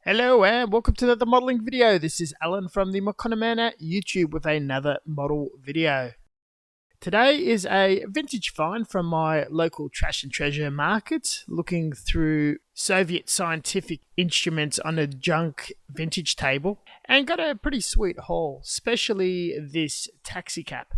Hello and welcome to another modelling video. This is Alan from the warhammer YouTube with another model video. Today is a vintage find from my local trash and treasure market, looking through Soviet scientific instruments on a junk vintage table, and got a pretty sweet haul, especially this taxi cap.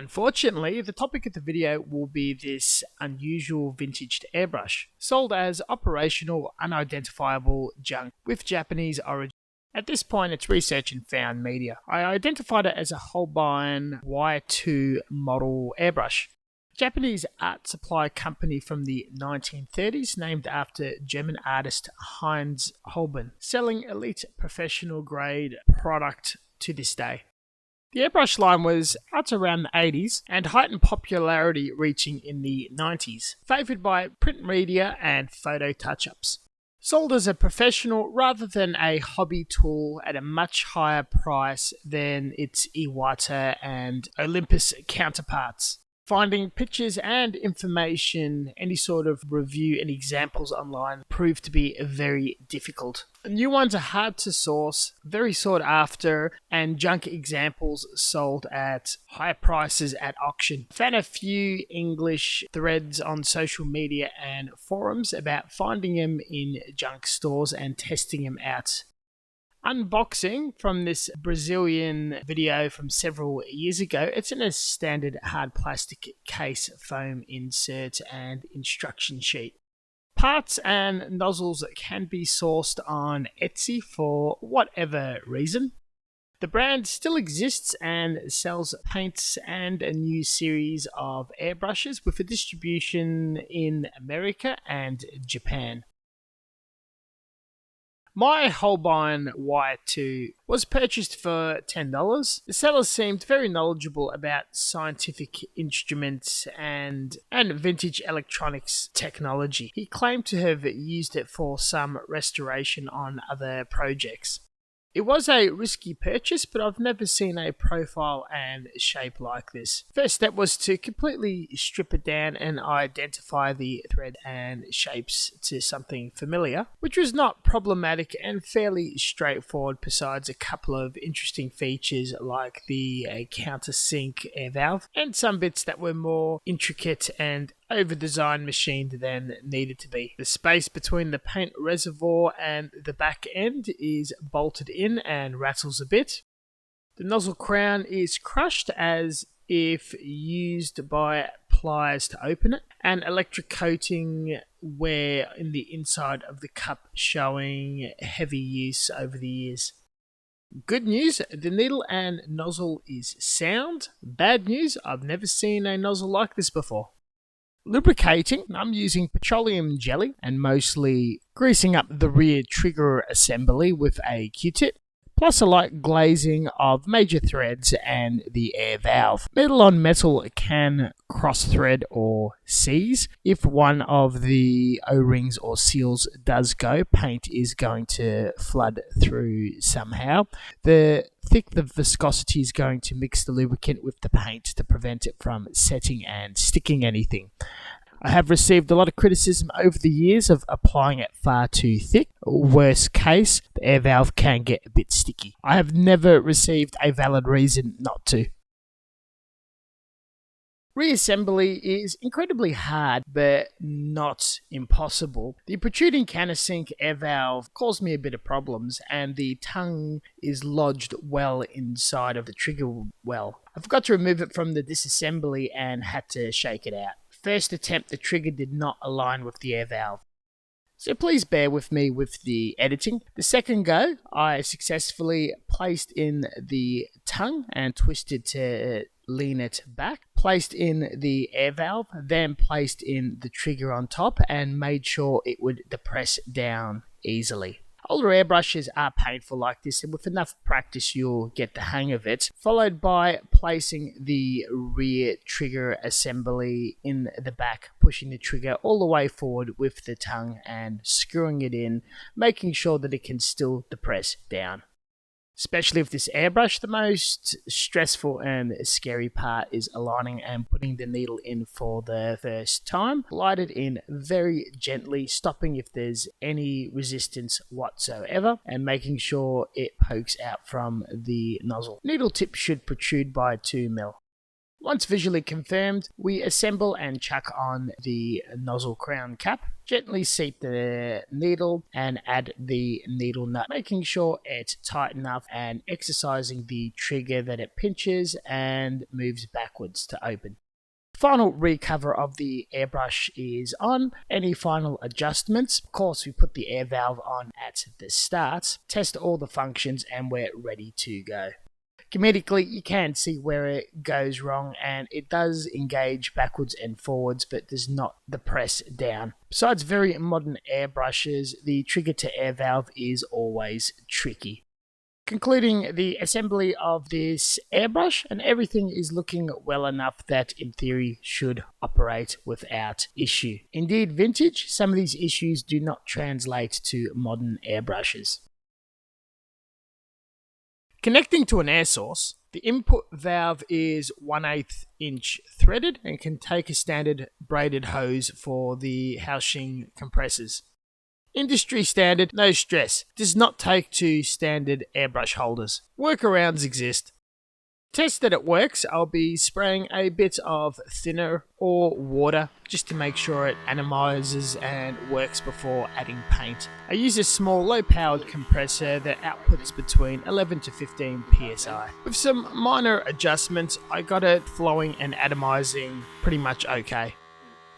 Unfortunately, the topic of the video will be this unusual vintage airbrush, sold as operational unidentifiable junk with Japanese origin. At this point, it's research and found media. I identified it as a Holbein Y2 model airbrush. Japanese art supply company from the 1930s, named after German artist Heinz Holbein, selling elite professional grade product to this day. The airbrush line was out around the 80s and heightened popularity reaching in the 90s, favoured by print media and photo touch-ups. Sold as a professional rather than a hobby tool at a much higher price than its Iwata and Olympus counterparts. Finding pictures and information, any sort of review and examples online proved to be very difficult. New ones are hard to source, very sought after, and junk examples sold at high prices at auction. Found a few English threads on social media and forums about finding them in junk stores and testing them out. Unboxing from this Brazilian video from several years ago. It's in a standard hard plastic case, foam insert and instruction sheet. Parts and nozzles can be sourced on Etsy for whatever reason. The brand still exists and sells paints and a new series of airbrushes with a distribution in America and Japan. My Holbein Y2 was purchased for $10. The seller seemed very knowledgeable about scientific instruments and vintage electronics technology. He claimed to have used it for some restoration on other projects. It was a risky purchase, but I've never seen a profile and shape like this. First step was to completely strip it down and identify the thread and shapes to something familiar, which was not problematic and fairly straightforward, besides a couple of interesting features like the countersink air valve and some bits that were more intricate and over-designed machined than needed to be. The space between the paint reservoir and the back end is bolted in and rattles a bit. The nozzle crown is crushed as if used by pliers to open it, and electric coating wear in the inside of the cup, showing heavy use over the years. Good news, the needle and nozzle is sound. Bad news, I've never seen a nozzle like this before. Lubricating, I'm using petroleum jelly and mostly greasing up the rear trigger assembly with a Q-tip, plus a light glazing of major threads and the air valve. Metal on metal can cross-thread or seize. If one of the O-rings or seals does go, paint is going to flood through somehow. The viscosity is going to mix the lubricant with the paint to prevent it from setting and sticking anything. I have received a lot of criticism over the years of applying it far too thick. Worst case, the air valve can get a bit sticky. I have never received a valid reason not to. Reassembly is incredibly hard, but not impossible. The protruding countersink air valve caused me a bit of problems, and the tongue is lodged well inside of the trigger well. I forgot to remove it from the disassembly and had to shake it out. First attempt, the trigger did not align with the air valve, so please bear with me with the editing. The second go, I successfully placed in the tongue and twisted to lean it back, placed in the air valve, then placed in the trigger on top and made sure it would depress down easily. Older airbrushes are painful like this, and with enough practice you'll get the hang of it, followed by placing the rear trigger assembly in the back, pushing the trigger all the way forward with the tongue and screwing it in, making sure that it can still depress down. Especially with this airbrush, the most stressful and scary part is aligning and putting the needle in for the first time. Glide it in very gently, stopping if there's any resistance whatsoever, and making sure it pokes out from the nozzle. Needle tip should protrude by 2 mm. Once visually confirmed, we assemble and chuck on the nozzle crown cap. Gently seat the needle and add the needle nut, making sure it's tight enough and exercising the trigger that it pinches and moves backwards to open. Final recover of the airbrush is on. Any final adjustments? Of course, we put the air valve on at the start, test all the functions, and we're ready to go. Comedically, you can see where it goes wrong, and it does engage backwards and forwards, but does not depress down. Besides very modern airbrushes, the trigger to air valve is always tricky. Concluding the assembly of this airbrush, and everything is looking well enough that in theory should operate without issue. Indeed, vintage, some of these issues do not translate to modern airbrushes. Connecting to an air source, the input valve is 1/8 inch threaded and can take a standard braided hose for the housing compressors. Industry standard, no stress, does not take to standard airbrush holders. Workarounds exist. Test that it works, I'll be spraying a bit of thinner or water just to make sure it atomizes and works before adding paint. I use a small low-powered compressor that outputs between 11 to 15 psi. With some minor adjustments, I got it flowing and atomizing pretty much okay.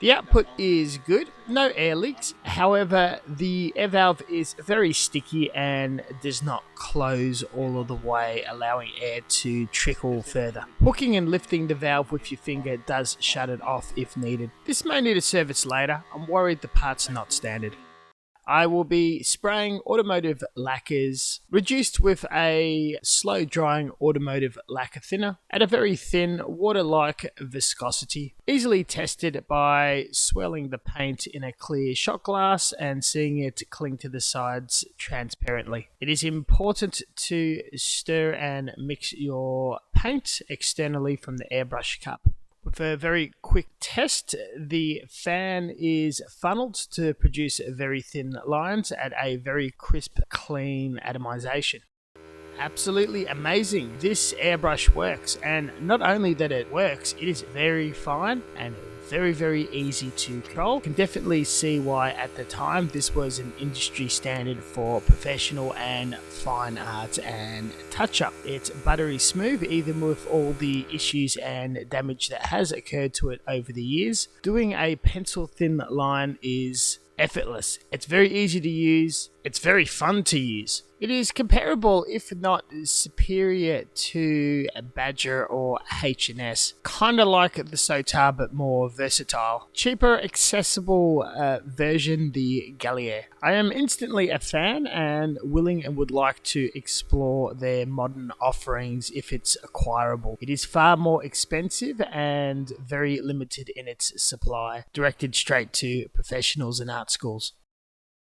The output is good, no air leaks, however the air valve is very sticky and does not close all of the way, allowing air to trickle further. Hooking and lifting the valve with your finger does shut it off if needed. This may need a service later, I'm worried the part's not standard. I will be spraying automotive lacquers, reduced with a slow drying automotive lacquer thinner at a very thin water-like viscosity. Easily tested by swirling the paint in a clear shot glass and seeing it cling to the sides transparently. It is important to stir and mix your paint externally from the airbrush cup. With a very quick test, the fan is funneled to produce very thin lines at a very crisp, clean atomization. Absolutely amazing. This airbrush works, and not only that it works, it is very fine and very easy to control. You can definitely see why at the time this was an industry standard for professional and fine art and touch-up. It's buttery smooth even with all the issues and damage that has occurred to it over the years. Doing a pencil thin line is effortless. It's very easy to use. It's very fun to use. It is comparable, if not superior, to a Badger or H&S. Kind of like the Sotar, but more versatile. Cheaper, accessible version, the Gallier. I am instantly a fan and willing and would like to explore their modern offerings if it's acquirable. It is far more expensive and very limited in its supply, directed straight to professionals and art schools.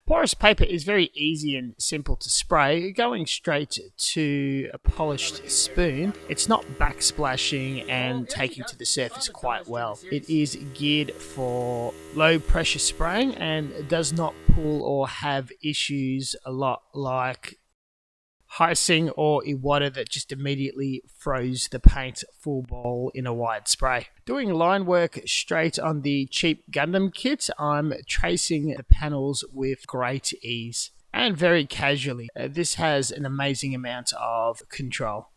Porous paper is very easy and simple to spray. Going straight to a polished spoon, it's not backsplashing and taking to the surface quite well. It is geared for low pressure spraying and does not pull or have issues a lot like Hyacinth or Iwata that just immediately froze the paint full ball in a wide spray. Doing line work straight on the cheap Gundam kit, I'm tracing the panels with great ease and very casually. This has an amazing amount of control.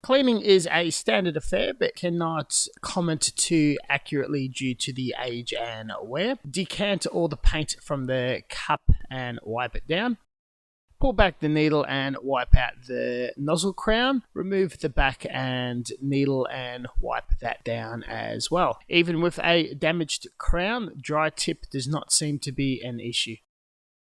Cleaning is a standard affair, but cannot comment too accurately due to the age and wear. Decant all the paint from the cup and wipe it down. Pull back the needle and wipe out the nozzle crown. Remove the back and needle and wipe that down as well. Even with a damaged crown, dry tip does not seem to be an issue.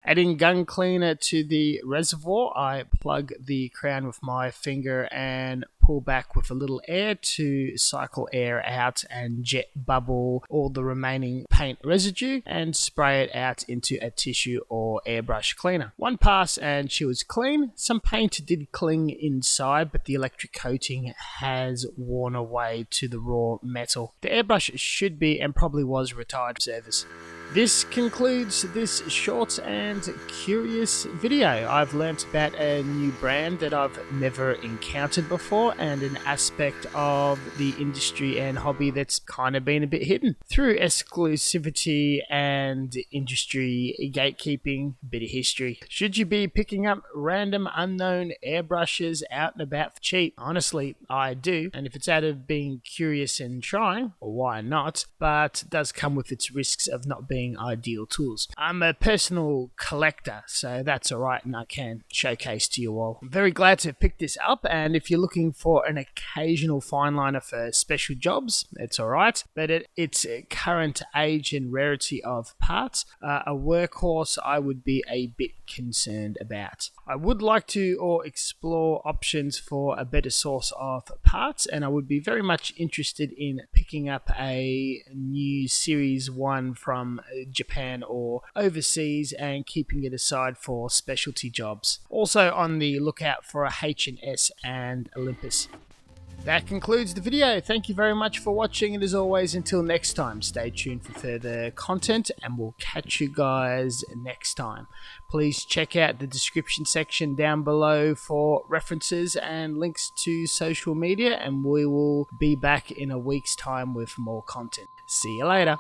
Adding gun cleaner to the reservoir, I plug the crown with my finger and pull back with a little air to cycle air out and jet bubble all the remaining paint residue and spray it out into a tissue or airbrush cleaner. One pass and she was clean. Some paint did cling inside, but the electric coating has worn away to the raw metal. The airbrush should be and probably was retired from service. This concludes this short and curious video. I've learnt about a new brand that I've never encountered before and an aspect of the industry and hobby that's kind of been a bit hidden. Through exclusivity and industry gatekeeping, bit of history. Should you be picking up random unknown airbrushes out and about for cheap? Honestly, I do. And if it's out of being curious and trying, why not? But it does come with its risks of not being ideal tools. I'm a personal collector, so that's alright and I can showcase to you all. I'm very glad to have picked this up, and if you're looking for an occasional fine liner for special jobs, it's alright, but at its current age and rarity of parts, a workhorse I would be a bit concerned about. I would like to explore options for a better source of parts, and I would be very much interested in picking up a new Series 1 from Japan or overseas and keeping it aside for specialty jobs. Also on the lookout for a H&S and Olympus. That concludes the video. Thank you very much for watching, and as always, until next time, stay tuned for further content and we'll catch you guys next time. Please check out the description section down below for references and links to social media, and we will be back in a week's time with more content. See you later.